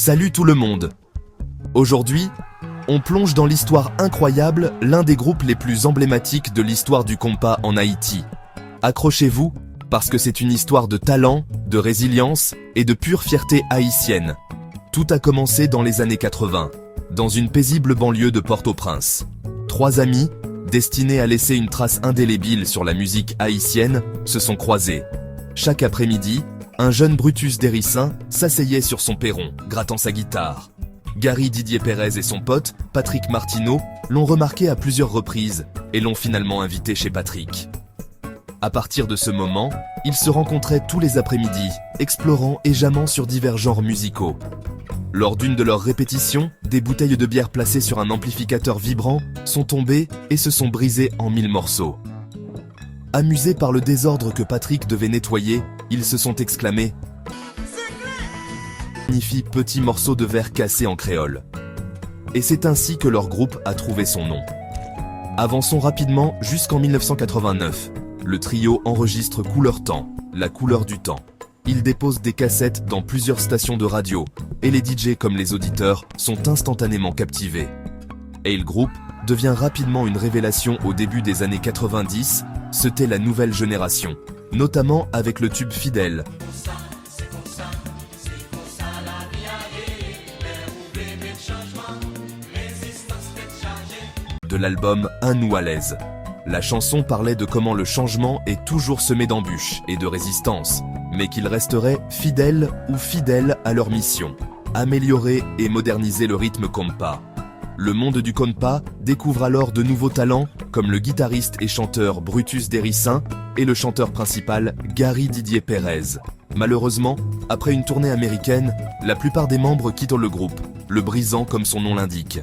Salut tout le monde! Aujourd'hui, on plonge dans l'histoire incroyable, l'un des groupes les plus emblématiques de l'histoire du compas en Haïti. Accrochez-vous, parce que c'est une histoire de talent, de résilience et de pure fierté haïtienne. Tout a commencé dans les années 80, dans une paisible banlieue de Port-au-Prince. Trois amis, destinés à laisser une trace indélébile sur la musique haïtienne, se sont croisés. Chaque après-midi, un jeune Brutus D'Hérissin s'asseyait sur son perron, grattant sa guitare. Gary Didier Pérez et son pote, Patrick Martineau, l'ont remarqué à plusieurs reprises et l'ont finalement invité chez Patrick. À partir de ce moment, ils se rencontraient tous les après-midi, explorant et jamant sur divers genres musicaux. Lors d'une de leurs répétitions, des bouteilles de bière placées sur un amplificateur vibrant sont tombées et se sont brisées en 1000 morceaux. Amusés par le désordre que Patrick devait nettoyer, ils se sont exclamés « Signifie petit morceau de verre cassé en créole ». Et c'est ainsi que leur groupe a trouvé son nom. Avançons rapidement jusqu'en 1989. Le trio enregistre Couleur Temps, la couleur du temps. Ils déposent des cassettes dans plusieurs stations de radio, et les DJ comme les auditeurs sont instantanément captivés. Et le groupe devient rapidement une révélation au début des années 90, c'était la nouvelle génération, notamment avec le tube Fidèle de l'album Un nous à l'aise. La chanson parlait de comment le changement est toujours semé d'embûches et de résistance, mais qu'ils resteraient fidèles ou fidèles à leur mission, améliorer et moderniser le rythme compas. Le monde du compas découvre alors de nouveaux talents comme le guitariste et chanteur Brutus D'Hérissin et le chanteur principal Gary Didier Pérez. Malheureusement, après une tournée américaine, la plupart des membres quittent le groupe, le brisant comme son nom l'indique.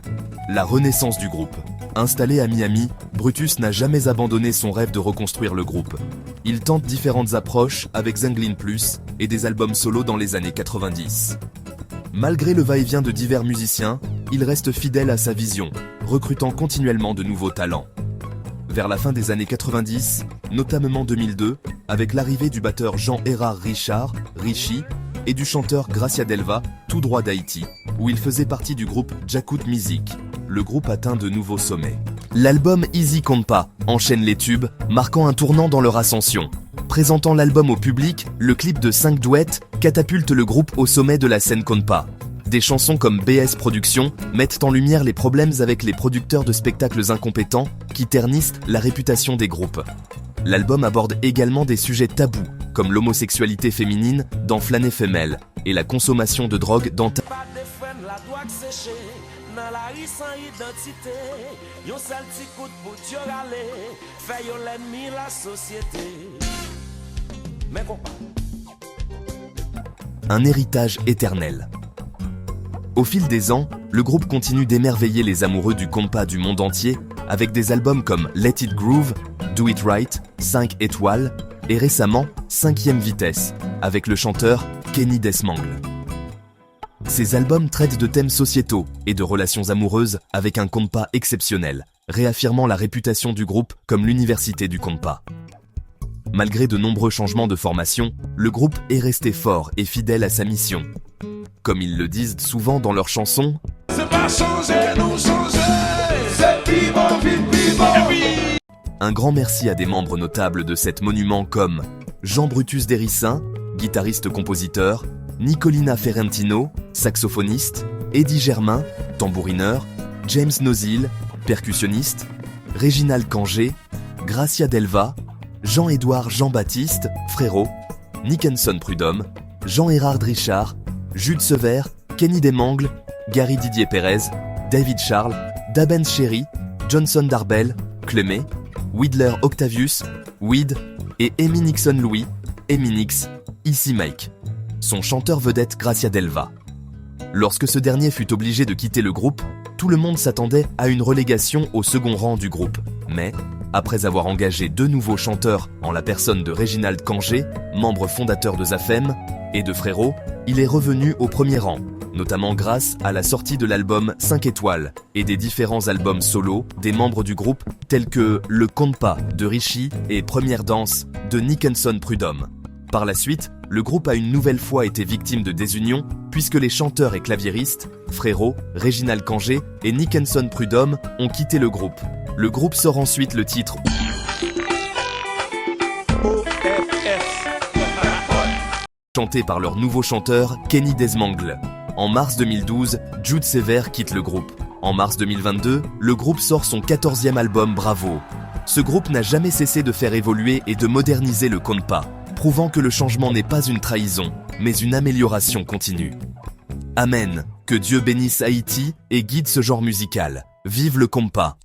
La renaissance du groupe. Installé à Miami, Brutus n'a jamais abandonné son rêve de reconstruire le groupe. Il tente différentes approches avec Zenglin Plus et des albums solo dans les années 90. Malgré le va-et-vient de divers musiciens, il reste fidèle à sa vision, recrutant continuellement de nouveaux talents. Vers la fin des années 90, notamment 2002, avec l'arrivée du batteur Jean-Hérard Richard, Richie, et du chanteur Gracia Delva, tout droit d'Haïti, où il faisait partie du groupe Jakout Music, le groupe atteint de nouveaux sommets. L'album Easy Compas enchaîne les tubes, marquant un tournant dans leur ascension. Présentant l'album au public, le clip de 5 duets catapulte le groupe au sommet de la scène compas. Des chansons comme BS Productions mettent en lumière les problèmes avec les producteurs de spectacles incompétents qui ternissent la réputation des groupes. L'album aborde également des sujets tabous, comme l'homosexualité féminine dans Flâner Femelle et la consommation de drogue dans un héritage éternel. Au fil des ans, le groupe continue d'émerveiller les amoureux du compas du monde entier avec des albums comme Let It Groove, Do It Right, 5 étoiles et récemment 5e vitesse avec le chanteur Kenny Desmangle. Ces albums traitent de thèmes sociétaux et de relations amoureuses avec un compas exceptionnel, réaffirmant la réputation du groupe comme l'université du compas. Malgré de nombreux changements de formation, le groupe est resté fort et fidèle à sa mission. Comme ils le disent souvent dans leurs chansons, c'est pas changer, nous changer, c'est vivant, vivant. Un grand merci à des membres notables de cet monument comme Jean Brutus D'Hérissin, guitariste-compositeur, Nicolina Ferrentino, saxophoniste, Eddie Germain, tambourineur, James Nozil, percussionniste, Réginald Cangé, Gracia Delva, Jean-Édouard Jean-Baptiste, frérot, Nickenson Prudhomme, Jean-Hérard Richard, Jude Sever, Kenny Desmangle, Gary Didier Pérez, David Charles, Daben Cherry, Johnson Darbel, Clemé, Widler Octavius, Weed et Amy Nixon Louis, Amy Nix, ici Mike. Son chanteur vedette Gracia Delva. Lorsque ce dernier fut obligé de quitter le groupe, tout le monde s'attendait à une relégation au second rang du groupe. Mais, après avoir engagé 2 nouveaux chanteurs en la personne de Réginald Cangé, membre fondateur de Zafem, et de Frérot, il est revenu au premier rang, notamment grâce à la sortie de l'album 5 étoiles et des différents albums solo des membres du groupe tels que Le Compas de Richie et Première danse de Nickenson Prudhomme. Par la suite, le groupe a une nouvelle fois été victime de désunion puisque les chanteurs et claviéristes, Frérot, Réginald Kangé et Nickenson Prudhomme ont quitté le groupe. Le groupe sort ensuite le titre chanté par leur nouveau chanteur, Kenny Desmangle. En mars 2012, Jude Sever quitte le groupe. En mars 2022, le groupe sort son 14e album Bravo. Ce groupe n'a jamais cessé de faire évoluer et de moderniser le compa, prouvant que le changement n'est pas une trahison, mais une amélioration continue. Amen. Que Dieu bénisse Haïti et guide ce genre musical. Vive le compa!